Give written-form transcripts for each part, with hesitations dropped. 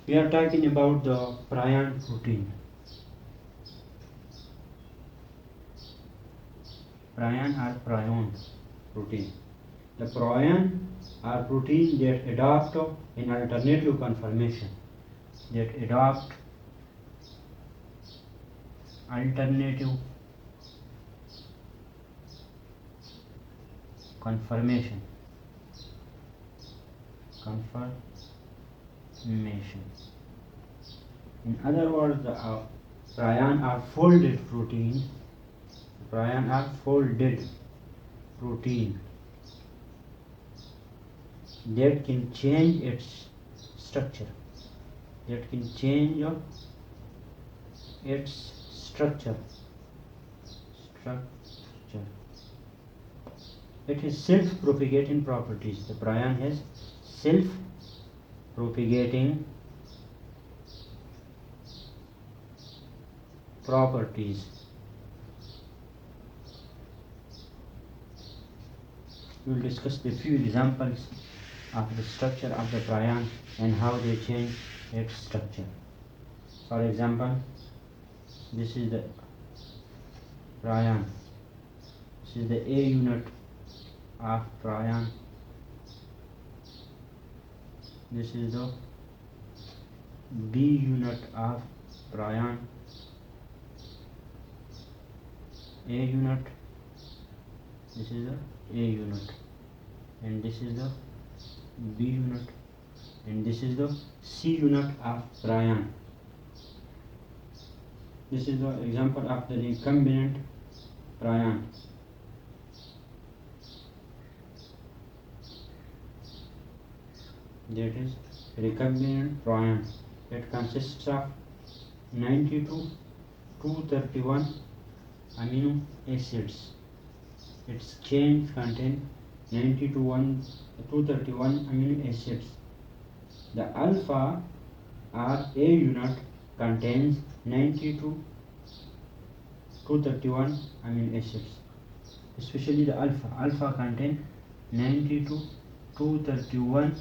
We are talking about the prion protein. Prion or prion protein. The prion are protein that adopt an alternative conformation. That adopt alternative conformation. In other words, the prion are folded protein. Prion are folded protein that can change its structure. It has self-propagating properties. The prion has self-propagating properties. We will discuss the few examples of the structure of the prion and how they change its structure. For example, this is the prion. This is the A unit of prion. This is the B unit of prion. A unit. This is the A unit, and this is the B unit, and this is the C unit of prion. This is the example of the recombinant prion. That is recombinant prion. It consists of 90 to 231 amino acids. Its chain contains 90 to 231 amino acids. The alpha or A unit contains 90 to 231 amino acids. Especially the alpha. Alpha contains 90 to 231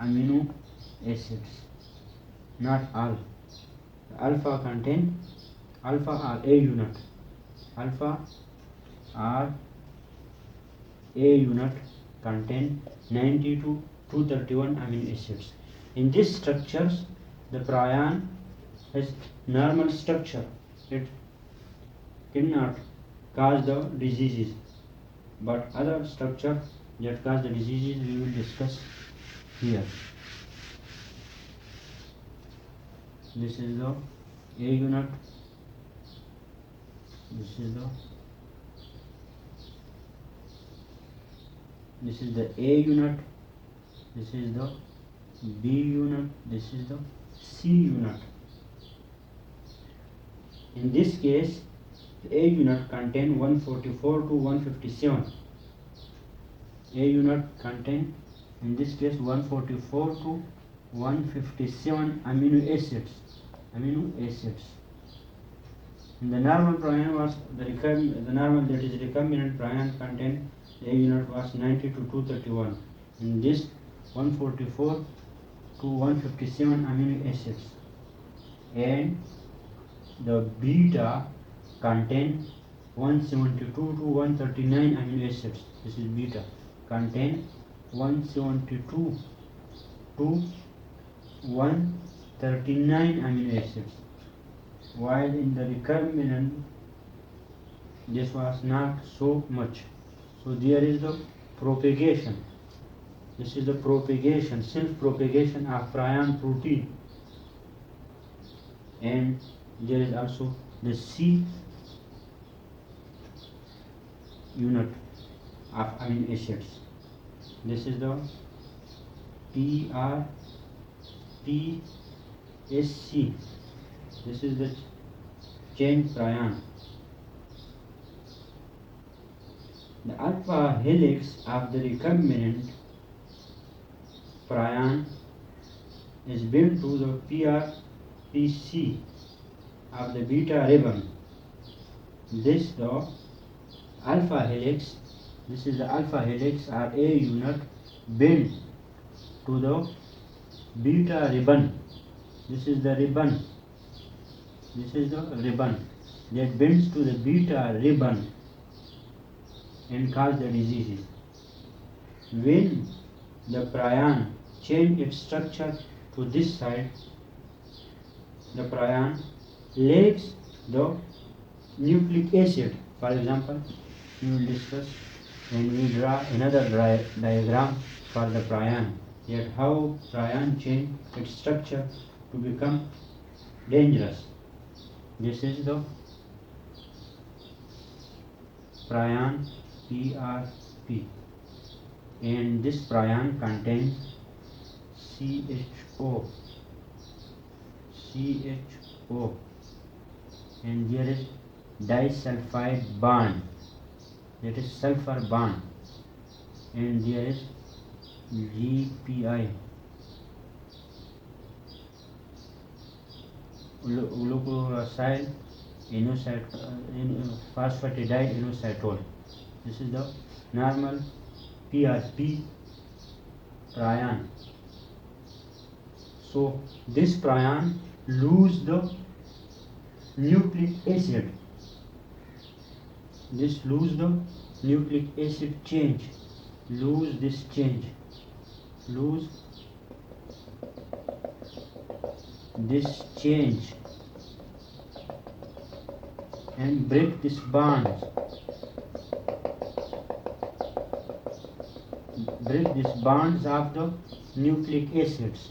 amino acids. Not all. The alpha contains alpha or A unit. Alpha or A unit contain 90 to 231 amino acids. In these structures, the prion has normal structure. It cannot cause the diseases, but other structure that cause the diseases we will discuss here. This is the A unit. This is the A unit, this is the B unit, this is the C unit. In this case, the A unit contains 144 to 157. A unit contains, in this case, 144 to 157 amino acids. In the normal prion was the normal, that is recombinant prion contained A unit was 90 to 231. In this 144 to 157 amino acids, and the beta contain 172 to 139 amino acids. This is beta contain 172 to 139 amino acids, while in the recombinant this was not so much. So there is the propagation. This is the propagation, self-propagation of prion protein, and there is also the C unit of amino acids. This is the TRPSC. This is the chain prion. The alpha helix of the recombinant prion is bound to the PRPC of the beta ribbon. This the alpha helix. This is the alpha helix or A unit bound to the beta ribbon This is the ribbon. This is the ribbon that binds to the beta ribbon and cause the diseases. When the prion change its structure to this side, the prion lacks the nucleic acid. For example, we will discuss and we draw another diagram for the prion, yet how prion change its structure to become dangerous. This is the prion, PRP, and this prion contains CHO, and there is disulfide bond, that is sulfur bond, and there is GPI, glucoside phosphatidide inositol. This is the normal PRP prion. So this prion lose the nucleic acid. This lose the nucleic acid change. Lose this change. Lose this change and break this bond. Break these bonds of the nucleic acids.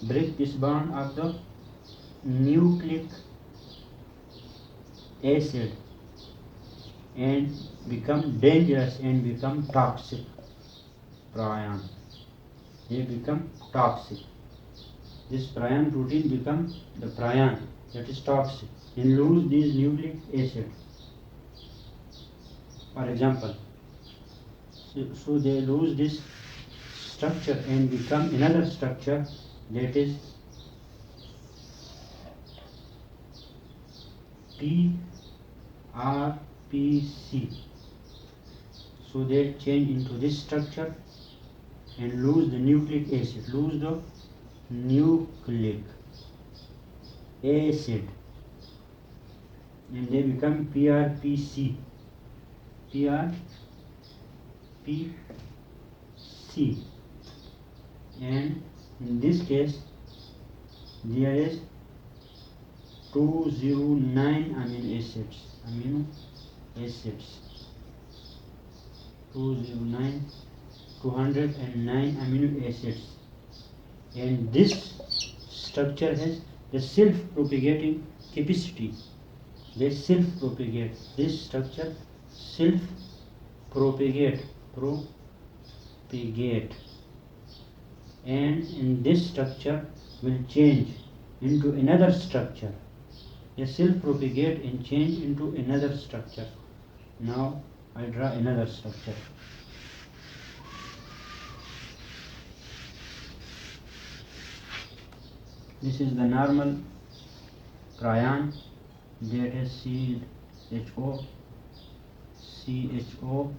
Break this bond of the nucleic acid and become dangerous and become toxic prion. They become toxic. This prion protein become the prion that is toxic and lose these nucleic acid. For example, so they lose this structure and become another structure, that is PRPC. So they change into this structure and lose the nucleic acid, lose the nucleic acid, and they become PRPC. And in this case there is 209 amino acids. 209 amino acids, and this structure has the self-propagating capacity. They self-propagate. This structure self-propagate, and in this structure will change into another structure. They self-propagate and change into another structure. Now I draw another structure. This is the normal prion that has CHO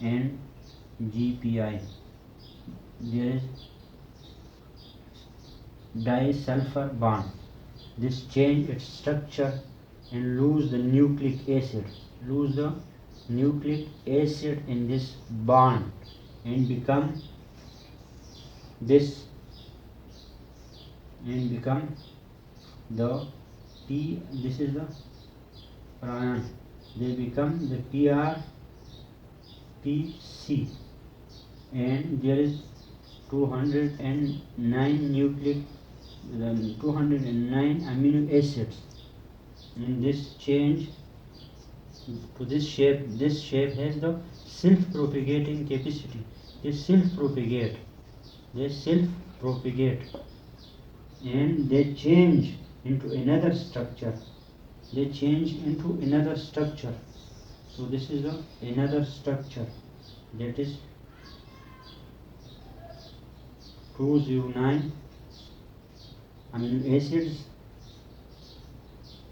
and GPI. There is disulfur bond. This change its structure and lose the nucleic acid. Lose the nucleic acid in this bond and become this, and become the this is the prion. They become the PRPC, and there is 209 amino acids. In this change to this shape has the self-propagating capacity. They self-propagate, and they change into another structure. So this is another structure, that is 209 amino acids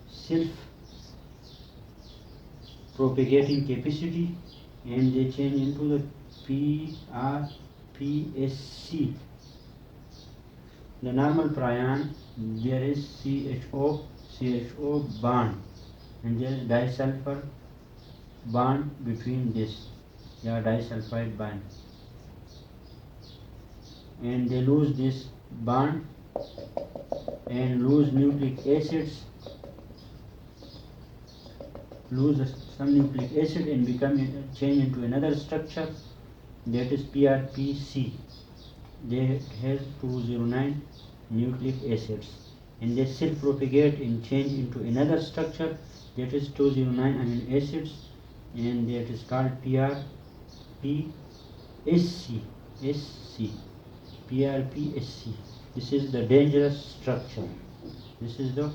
self-propagating capacity, and they change into the PRPSC, the normal prion, there is CHO bond, and there is disulfur bond between this, yeah, disulfide bond, and they lose this bond and lose nucleic acids, lose some nucleic acid and become change into another structure, that is PRPC. They has 209 nucleic acids, and they self propagate and change into another structure, that is 209 amino acids, and that is called PRPSC. PRPSC. This is the dangerous structure. This is the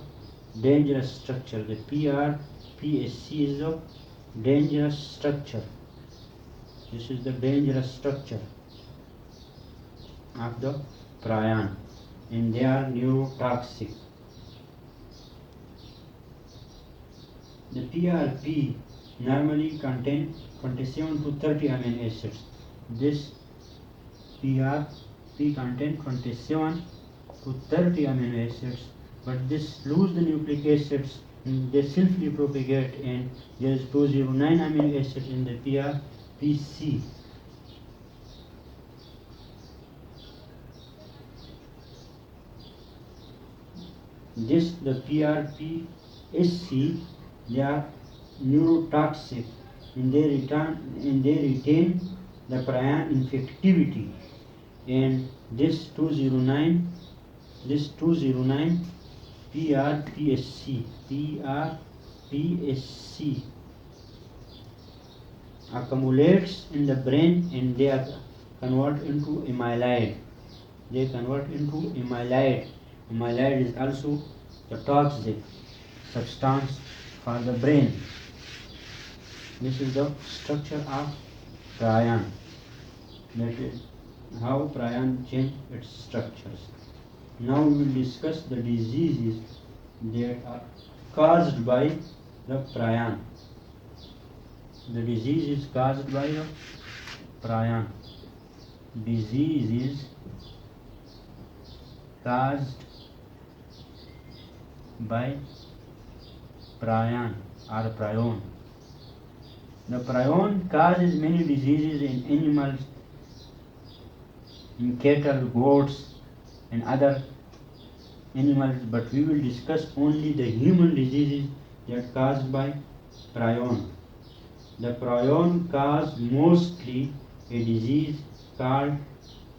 dangerous structure. The PRPSC is the dangerous structure. This is the dangerous structure of the prion, and they are neurotoxic. The PRP normally contain 27 to 30 amino acids. This PRP contain 27 to 30 amino acids, but this lose the nucleic acids, they simply propagate, and there is 209 amino acids in the PRPC. This the PRPSC, they are neurotoxic, and they retain the prion infectivity, and this 209 PRPSC accumulates in the brain, and they are convert into amyloid. They convert into amyloid. Amyloid is also the toxic substance for the brain. This is the structure of prion. That is how prion change its structures. Now we will discuss the diseases that are caused by the prion. The disease is caused by the prion. Disease is caused by prion or prion. The prion causes many diseases in animals, in cattle, goats, and other animals, but we will discuss only the human diseases that are caused by prion. The prion cause mostly a disease called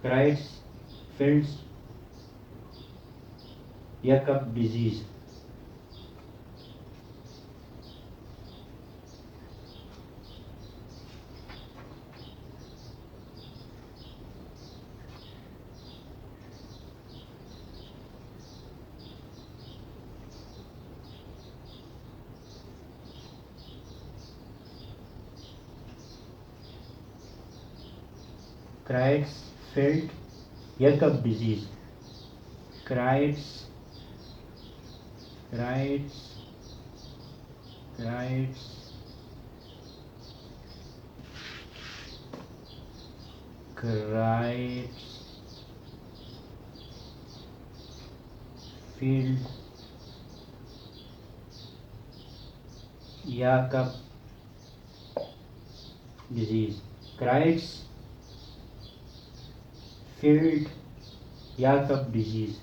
Creutzfeldt-Jakob disease. Creutzfeldt-Jakob disease. Creutzfeldt-Jakob disease. Creutzfeldt-Jakob disease.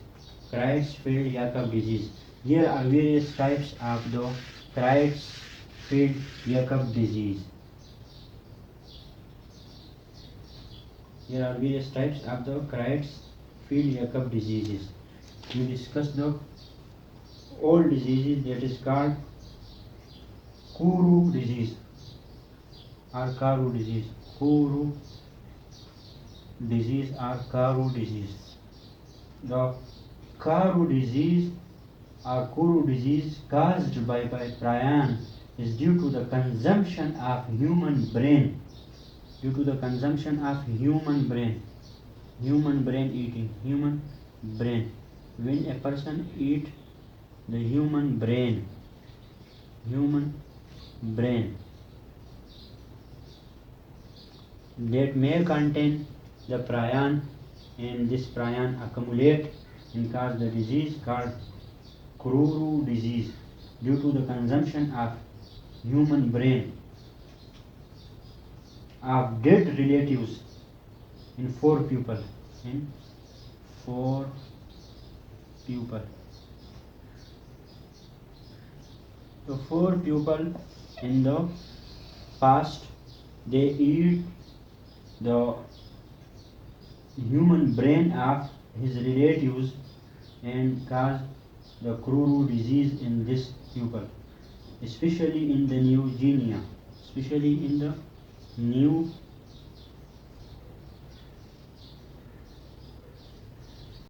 Creutzfeldt-Jakob disease. There are various types of the Creutzfeldt-Jakob disease. There are various types of the Creutzfeldt-Jakob diseases. We discuss the old diseases, that is called Kuru disease or Karu disease. Kuru disease or Karu disease. The Karu disease or Kuru disease caused by prion is due to the consumption of human brain. Due to the consumption of human brain eating, human brain. When a person eat the human brain, that may contain the prion, and this prion accumulate and caused the disease called Kururu disease due to the consumption of human brain of dead relatives in 4 people. In 4 people. So 4 people in the past, they eat the human brain of his relatives and caused the Kururu disease in this people, especially in the New Guinea, especially in the New